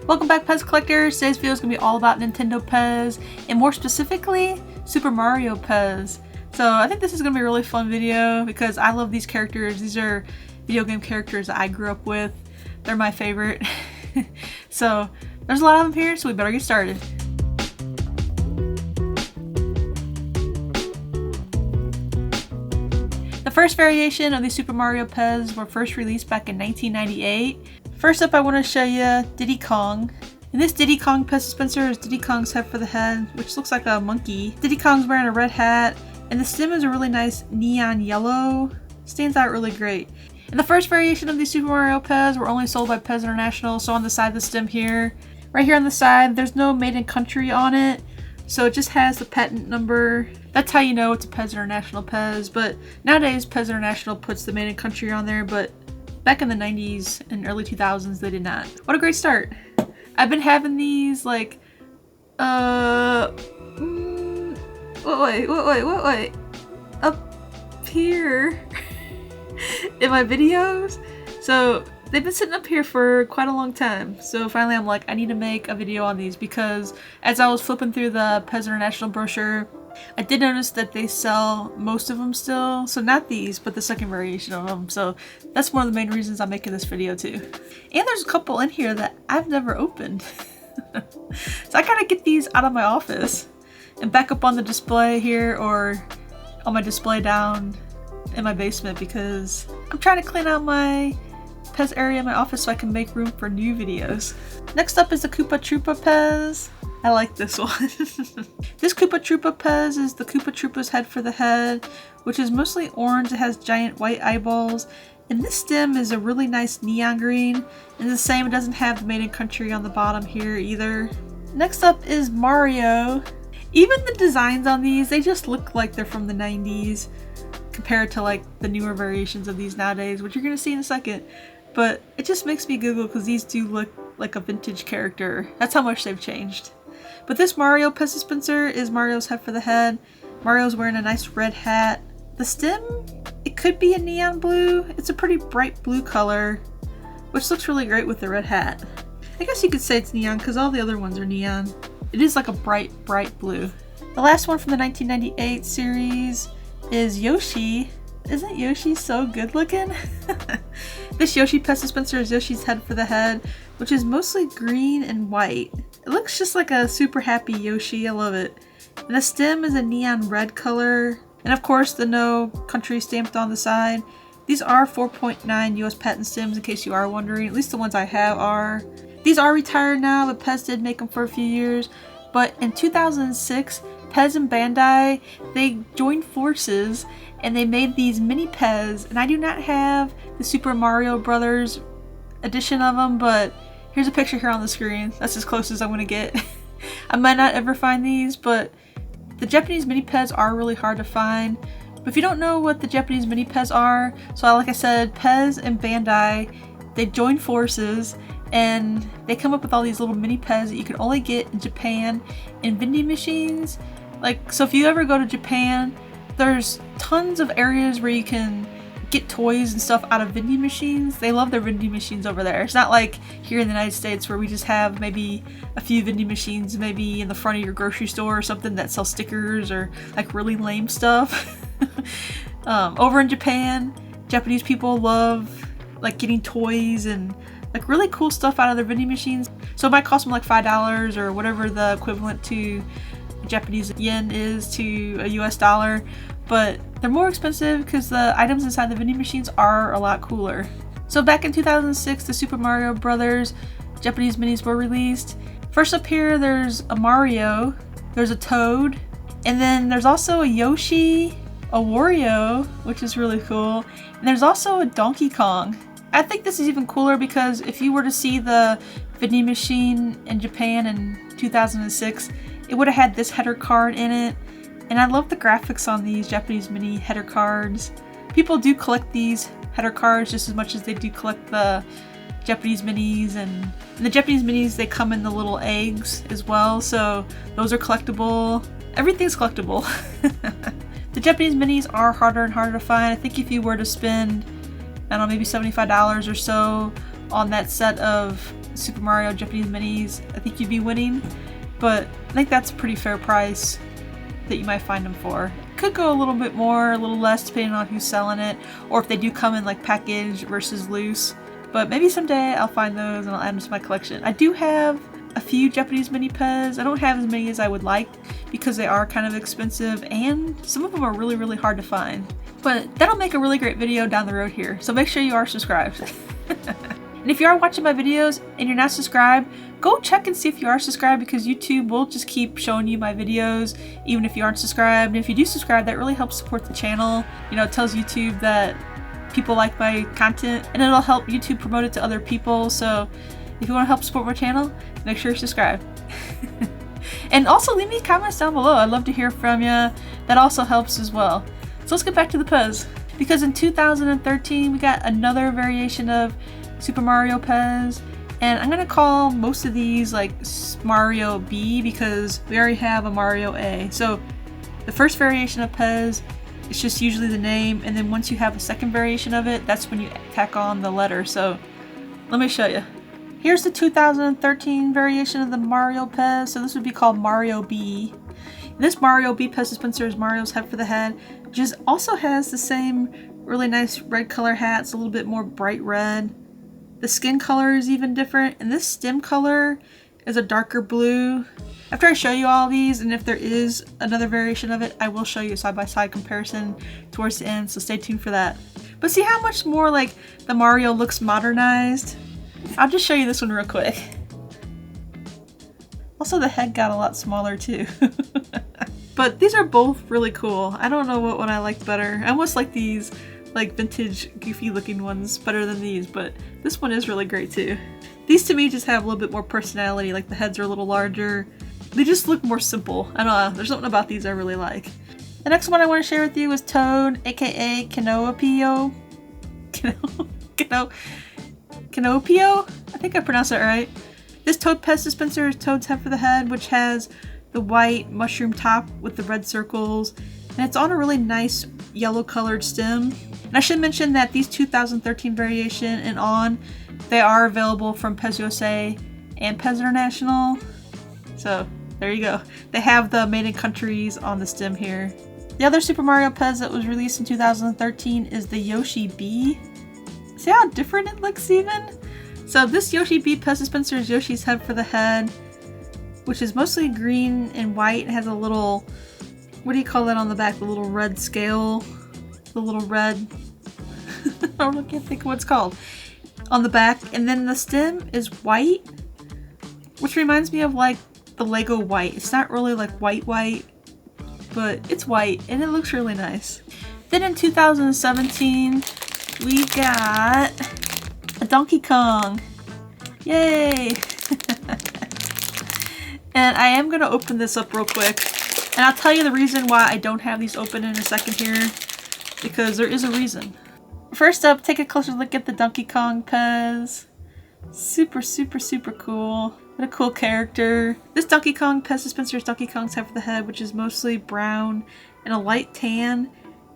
Welcome back, PEZ collectors. Today's video is going to be all about Nintendo PEZ, and more specifically, Super Mario PEZ. So I think this is going to be a really fun video because I love these characters. These are video game characters that I grew up with. They're my favorite. So there's a lot of them here, so we better get started. The first variation of the Super Mario PEZ were first released back in 1998. First up, I want to show you Diddy Kong. And this Diddy Kong PEZ dispenser is Diddy Kong's head for the head, which looks like a monkey. Diddy Kong's wearing a red hat, and the stem is a really nice neon yellow. Stands out really great. And the first variation of the Super Mario PEZ were only sold by PEZ International, so on the side of the stem here. Right here on the side, there's no made in country on it, so it just has the patent number. That's how you know it's a PEZ International PEZ, but nowadays PEZ International puts the made in country on there, but back in the 90s and early 2000s, they did not. What a great start. I've been having these like, wait, up here in my videos. So they've been sitting up here for quite a long time. So finally I'm like, I need to make a video on these because as I was flipping through the PEZ International brochure, I did notice that they sell most of them still. So not these, but the second variation of them. So that's one of the main reasons I'm making this video too. And there's a couple in here that I've never opened. So I gotta get these out of my office and back up on the display here or on my display down in my basement because I'm trying to clean out my PEZ area in my office so I can make room for new videos. Next up is the Koopa Troopa PEZ. I like this one. This Koopa Troopa PEZ is the Koopa Troopa's head for the head, which is mostly orange. It has giant white eyeballs. And this stem is a really nice neon green. And the same, it doesn't have the made in country on the bottom here either. Next up is Mario. Even the designs on these, they just look like they're from the 90s compared to like the newer variations of these nowadays, which you're going to see in a second. But it just makes me giggle because these do look like a vintage character. That's how much they've changed. But this Mario PEZ dispenser is Mario's head for the head. Mario's wearing a nice red hat. The stem, it could be a neon blue. It's a pretty bright blue color, which looks really great with the red hat. I guess you could say it's neon because all the other ones are neon. It is like a bright blue. The last one from the 1998 series is Yoshi. Isn't Yoshi so good looking? This Yoshi PEZ dispenser is Yoshi's head for the head, which is mostly green and white. It looks just like a super happy Yoshi. I love it. And the stem is a neon red color. And of course the no country stamped on the side. These are 4.9 US patent stems in case you are wondering. At least the ones I have are. These are retired now, but PEZ did make them for a few years. But in 2006, PEZ and Bandai, they joined forces and they made these mini PEZ. And I do not have the Super Mario Brothers edition of them, but here's a picture here on the screen. That's as close as I'm going to get. I might not ever find these, but the Japanese mini PEZ are really hard to find. But if you don't know what the Japanese mini PEZ are, so like I said, PEZ and Bandai, they joined forces and they come up with all these little mini PEZ that you can only get in Japan in vending machines. Like, so if you ever go to Japan, there's tons of areas where you can get toys and stuff out of vending machines. They love their vending machines over there. It's not like here in the United States where we just have maybe a few vending machines maybe in the front of your grocery store or something that sell stickers or like really lame stuff. Over in Japan, Japanese people love like getting toys and like really cool stuff out of their vending machines. So it might cost them like $5 or whatever the equivalent to Japanese yen is to a US dollar, but they're more expensive because the items inside the vending machines are a lot cooler. So back in 2006, the Super Mario Brothers Japanese minis were released. First up here, there's a Mario, there's a Toad, and then there's also a Yoshi, a Wario, which is really cool, and there's also a Donkey Kong. I think this is even cooler because if you were to see the vending machine in Japan in 2006, it would have had this header card in it. And I love the graphics on these Japanese mini header cards. People do collect these header cards just as much as they do collect the Japanese minis. And the Japanese minis, they come in the little eggs as well, so those are collectible. Everything's collectible. The Japanese minis are harder and harder to find. I think if you were to spend, I don't know, maybe $75 or so on that set of Super Mario Japanese minis, I think you'd be winning. But I think that's a pretty fair price that you might find them for. Could go a little bit more, a little less depending on who's selling it, or if they do come in like package versus loose. But maybe someday I'll find those and I'll add them to my collection. I do have a few Japanese mini PEZ. I don't have as many as I would like because they are kind of expensive and some of them are really, really hard to find. But that'll make a really great video down the road here, so make sure you are subscribed. And if you are watching my videos and you're not subscribed, go check and see if you are subscribed, because YouTube will just keep showing you my videos even if you aren't subscribed. And if you do subscribe, that really helps support the channel. You know, it tells YouTube that people like my content and it'll help YouTube promote it to other people. So if you want to help support my channel, make sure you subscribe. And also leave me comments down below. I'd love to hear from you. That also helps as well. So let's get back to the PEZ. Because in 2013 we got another variation of Super Mario PEZ, and I'm gonna call most of these like Mario B because we already have a Mario A. So the first variation of PEZ, it's just usually the name, and then once you have a second variation of it, that's when you tack on the letter. So let me show you. Here's the 2013 variation of the Mario PEZ. So this would be called Mario B. This Mario B PEZ dispenser is Mario's head for the head, which also has the same really nice red color hat. It's a little bit more bright red. The skin color is even different, and this stem color is a darker blue. After I show you all these, and if there is another variation of it, I will show you a side-by-side comparison towards the end, so stay tuned for that. But see how much more like the Mario looks modernized? I'll just show you this one real quick. Also, the head got a lot smaller too. But these are both really cool. I don't know what one I liked better. I almost like these like vintage goofy looking ones better than these, but this one is really great too. These to me just have a little bit more personality, like the heads are a little larger. They just look more simple. I don't know, there's something about these I really like. The next one I want to share with you is Toad, aka Kinopio. Kinopio? I think I pronounced that right. This Toad PEZ dispenser is Toad's head for the head, which has the white mushroom top with the red circles, and it's on a really nice yellow colored stem. And I should mention that these 2013 variation and on, they are available from PEZ USA and PEZ International. So there you go. They have the made in countries on the stem here. The other Super Mario PEZ that was released in 2013 is the Yoshi B. See how different it looks even? So this Yoshi B PEZ dispenser is Yoshi's head for the head, which is mostly green and white. It has a little, what do you call that on the back? The little red scale? The little red, I can't think of what it's called, on the back. And then the stem is white, which reminds me of like the Lego white. It's not really like white, but it's white and it looks really nice. Then in 2017, we got a Donkey Kong. Yay! And I am going to open this up real quick. And I'll tell you the reason why I don't have these open in a second here. Because there is a reason. First up, take a closer look at the Donkey Kong PEZ. Super, super, super cool. What a cool character. This Donkey Kong PEZ dispenser is Donkey Kong's head for the head, which is mostly brown and a light tan.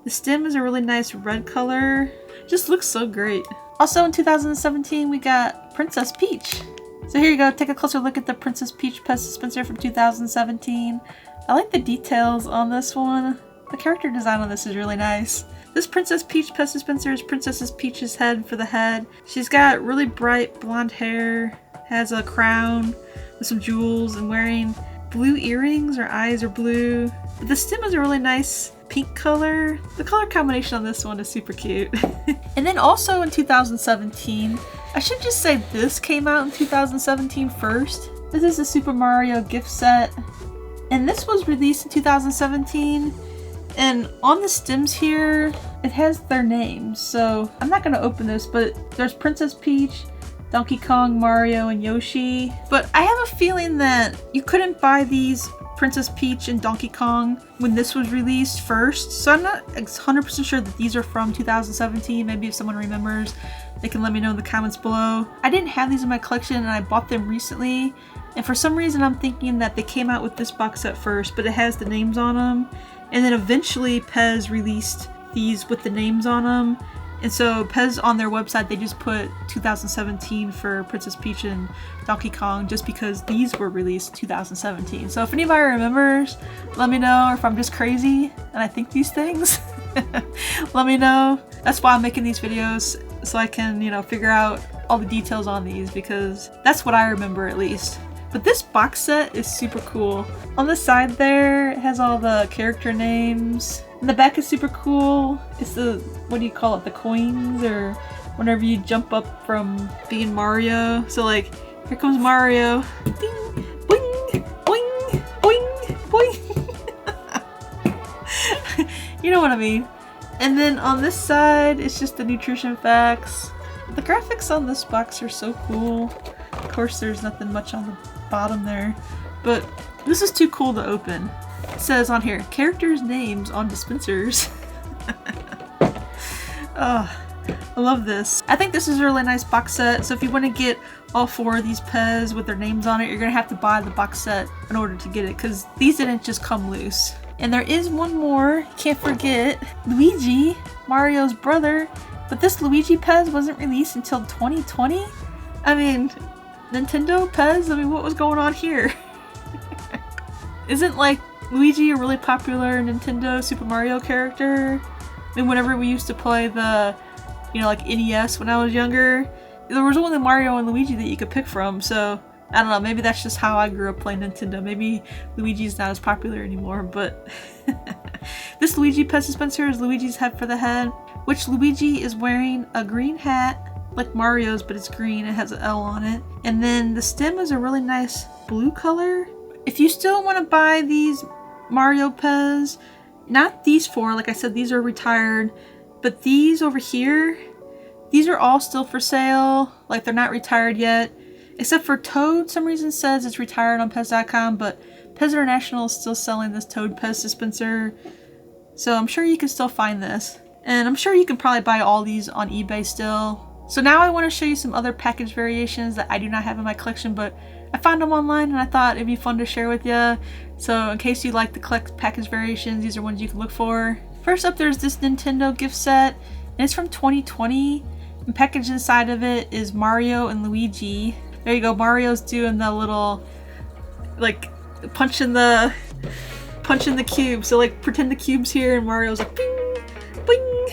The stem is a really nice red color. Just looks so great. Also in 2017, we got Princess Peach. So here you go, take a closer look at the Princess Peach PEZ dispenser from 2017. I like the details on this one. The character design on this is really nice. This Princess Peach PEZ dispenser is Princess Peach's head for the head. She's got really bright blonde hair, has a crown with some jewels, and wearing blue earrings. Her eyes are blue. The stem is a really nice pink color. The color combination on this one is super cute. And then also in 2017, I should just say this came out in 2017 first. This is a Super Mario gift set. And this was released in 2017. And on the stems here, it has their names. So I'm not going to open this, but there's Princess Peach, Donkey Kong, Mario, and Yoshi. But I have a feeling that you couldn't buy these Princess Peach and Donkey Kong when this was released first. So I'm not 100% sure that these are from 2017. Maybe if someone remembers, they can let me know in the comments below. I didn't have these in my collection and I bought them recently. And for some reason I'm thinking that they came out with this box set first, but it has the names on them. And then eventually PEZ released these with the names on them. And so PEZ on their website, they just put 2017 for Princess Peach and Donkey Kong just because these were released 2017. So if anybody remembers, let me know, or if I'm just crazy and I think these things, let me know. That's why I'm making these videos, so I can, you know, figure out all the details on these, because that's what I remember at least. But this box set is super cool. On the side there, it has all the character names. And the back is super cool. It's the, what do you call it, the coins, or whenever you jump up from being Mario. So like, here comes Mario. Ding, boing, boing, boing, boing. You know what I mean. And then on this side, it's just the nutrition facts. The graphics on this box are so cool. Of course, there's nothing much on the bottom there, but this is too cool to open. It says on here, characters' names on dispensers. Oh, I love this. I think this is a really nice box set, so if you want to get all 4 of these PEZ with their names on it, you're going to have to buy the box set in order to get it, because these didn't just come loose. And there is one more, can't forget, Luigi, Mario's brother, but this Luigi PEZ wasn't released until 2020? I mean, Nintendo PEZ? I mean, what was going on here? Isn't, like, Luigi a really popular Nintendo Super Mario character? I mean, whenever we used to play the, you know, like NES when I was younger, there was only Mario and Luigi that you could pick from, so I don't know, maybe that's just how I grew up playing Nintendo. Maybe Luigi's not as popular anymore, but this Luigi PEZ dispenser is Luigi's head for the head, which Luigi is wearing a green hat like Mario's, but it's green. It has an L on it. And then the stem is a really nice blue color. If you still want to buy these Mario PEZ, not these 4, like I said, these are retired, but these over here, these are all still for sale. Like, they're not retired yet, except for Toad. Some reason says it's retired on PEZ.com, but PEZ International is still selling this Toad PEZ dispenser, so I'm sure you can still find this. And I'm sure you can probably buy all these on eBay still. So now I want to show you some other package variations that I do not have in my collection, but I found them online and I thought it'd be fun to share with you. So in case you like to collect package variations, these are ones you can look for. First up, there's this Nintendo gift set, and it's from 2020. And packaged inside of it is Mario and Luigi. There you go, Mario's doing the little, like, punching the cube. So like, pretend the cube's here and Mario's like, bing, bing.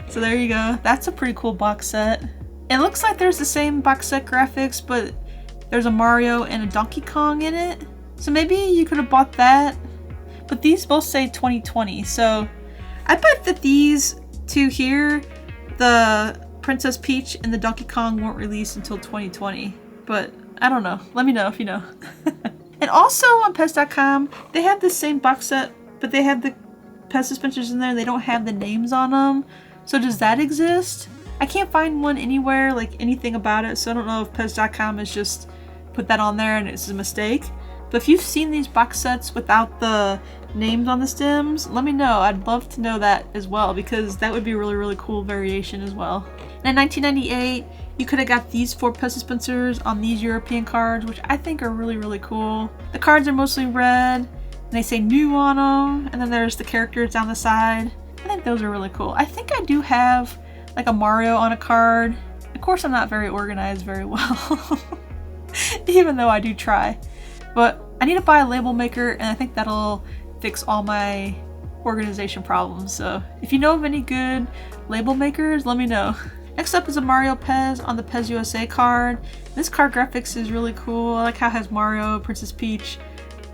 So there you go. That's a pretty cool box set. It looks like there's the same box set graphics, but there's a Mario and a Donkey Kong in it. So maybe you could have bought that. But these both say 2020, so I bet that these two here, the Princess Peach and the Donkey Kong, won't release until 2020. But I don't know. Let me know if you know. And also on PEZ.com, they have the same box set, but they have the PEZ dispensers in there and they don't have the names on them. So does that exist? I can't find one anywhere, like anything about it, so I don't know if PEZ.com has just put that on there and it's a mistake. But if you've seen these box sets without the names on the stems, let me know. I'd love to know that as well, because that would be a really, really cool variation as well. And in 1998, you could have got these 4 PEZ dispensers on these European cards, which I think are really, really cool. The cards are mostly red, and they say new on them, and then there's the characters down the side. I think those are really cool. I think I do have like a Mario on a card. Of course, I'm not very organized very well, even though I do try. But I need to buy a label maker, and I think that'll fix all my organization problems. So if you know of any good label makers, let me know. Next up is a Mario PEZ on the PEZ USA card. This card graphics is really cool. I like how it has Mario, Princess Peach,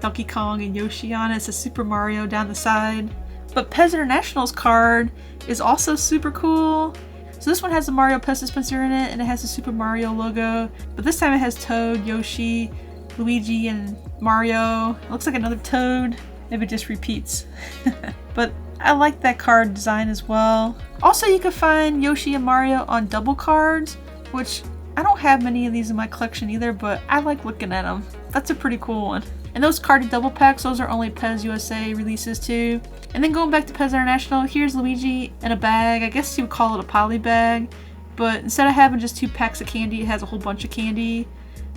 Donkey Kong, and Yoshi on it. It's a Super Mario down the side. But PEZ International's card is also super cool. So this one has a Mario PEZ dispenser in it, and it has a Super Mario logo. But this time it has Toad, Yoshi, Luigi, and Mario. It looks like another Toad. Maybe it just repeats. But I like that card design as well. Also, you can find Yoshi and Mario on double cards, which I don't have many of these in my collection either, but I like looking at them. That's a pretty cool one. And those carded double packs, those are only PEZ USA releases too. And then going back to PEZ International, here's Luigi in a bag. I guess you would call it a poly bag, but instead of having just 2 packs of candy, it has a whole bunch of candy.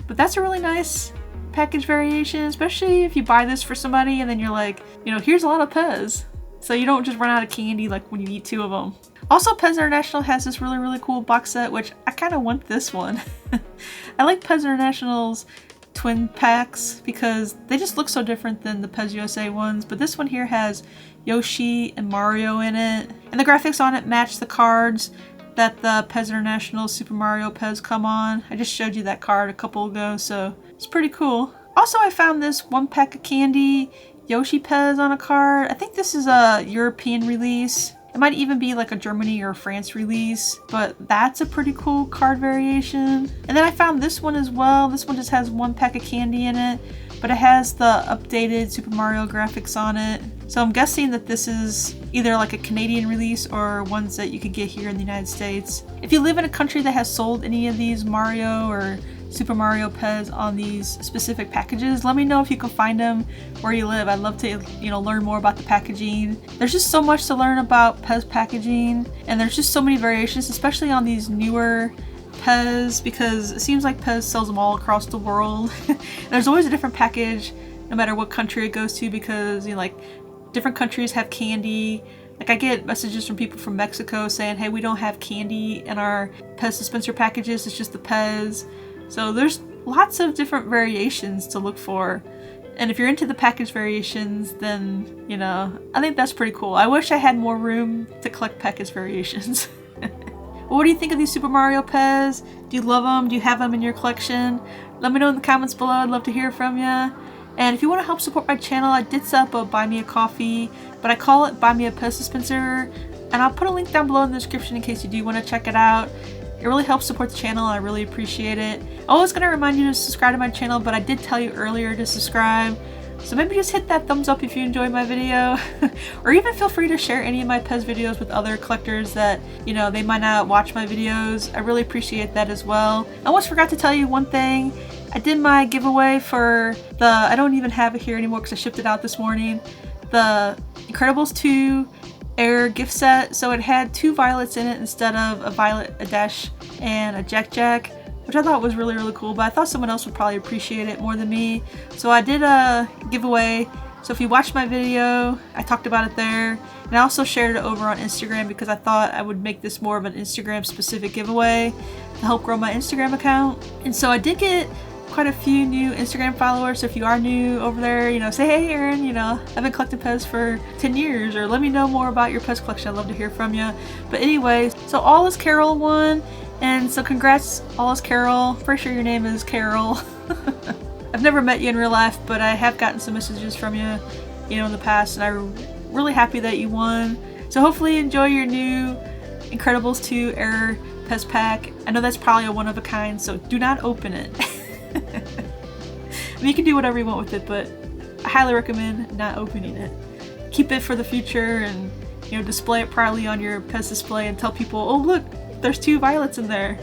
But that's a really nice package variation, especially if you buy this for somebody and then you're like, you know, here's a lot of PEZ. so you don't just run out of candy like when you eat 2 of them. Also, PEZ International has this really cool box set, which I kind of want this one. I like PEZ International's twin packs because they just look so different than the PEZ USA ones, but this one here has Yoshi and Mario in it, and the graphics on it match the cards that the PEZ International Super Mario PEZ come on. I just showed you that card a couple ago, so it's pretty cool. Also, I found this 1 pack of candy Yoshi PEZ on a card. I think this is a European release. It might even be like a Germany or France release, but that's a pretty cool card variation. And then I found this one as well. This one just has 1 pack of candy in it, but it has the updated Super Mario graphics on it. So I'm guessing that this is either like a Canadian release or ones that you could get here in the United States. If you live in a country that has sold any of these Mario or Super Mario PEZ on these specific packages, let me know if you can find them where you live. I'd love to, learn more about the packaging. There's just so much to learn about PEZ packaging, and there's just so many variations, especially on these newer PEZ, because it seems like PEZ sells them all across the world. There's always a different package no matter what country it goes to, because different countries have candy. Like, I get messages from people from Mexico saying, hey, we don't have candy in our PEZ dispenser packages, it's just the PEZ. So there's lots of different variations to look for. And if you're into the package variations, then, I think that's pretty cool. I wish I had more room to collect package variations. Well, what do you think of these Super Mario PEZ? Do you love them? Do you have them in your collection? Let me know in the comments below. I'd love to hear from you. And if you want to help support my channel, I did set up a Buy Me a Coffee, but I call it Buy Me a PEZ Dispenser. And I'll put a link down below in the description in case you do want to check it out. It really helps support the channel, and I really appreciate it. I was going to remind you to subscribe to my channel, but I did tell you earlier to subscribe. So maybe just hit that thumbs up if you enjoyed my video. Or even feel free to share any of my PEZ videos with other collectors that, they might not watch my videos. I really appreciate that as well. I almost forgot to tell you one thing. I did my giveaway for I don't even have it here anymore because I shipped it out this morning. The Incredibles 2 Air gift set, so it had 2 violets in it instead of a violet, a dash, and a jack, which I thought was really cool, but I thought someone else would probably appreciate it more than me. So I did a giveaway. So if you watched my video, I talked about it there, and I also shared it over on Instagram because I thought I would make this more of an Instagram specific giveaway to help grow my Instagram account. And so I did get quite a few new Instagram followers, so if you are new over there, say, hey Erin, I've been collecting PEZ for 10 years, or let me know more about your PEZ collection. I'd love to hear from you. But anyways, so All Is Carol won, and so congrats, All Is Carol. Pretty sure your name is Carol. I've never met you in real life, but I have gotten some messages from you, in the past, and I'm really happy that you won. So hopefully you enjoy your new Incredibles 2 Air PEZ pack. I know that's probably a one of a kind, so do not open it. I mean, you can do whatever you want with it, but I highly recommend not opening it. Keep it for the future and, display it proudly on your PEZ display and tell people, oh look, there's 2 violets in there.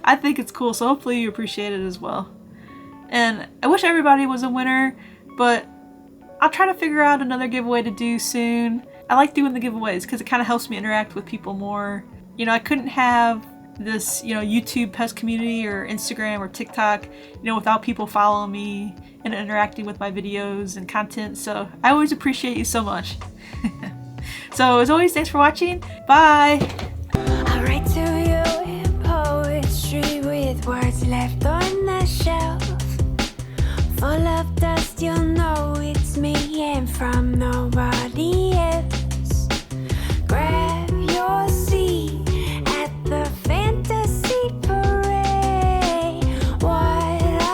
I think it's cool, so hopefully you appreciate it as well. And I wish everybody was a winner, but I'll try to figure out another giveaway to do soon. I like doing the giveaways because it kind of helps me interact with people more. I couldn't have this, YouTube PEZ community or Instagram or TikTok, without people following me and interacting with my videos and content. So I always appreciate you so much. So as always, thanks for watching. Bye. I write to you in poetry with words left on the shelf. Full of dust, you'll know it's me and from nobody else.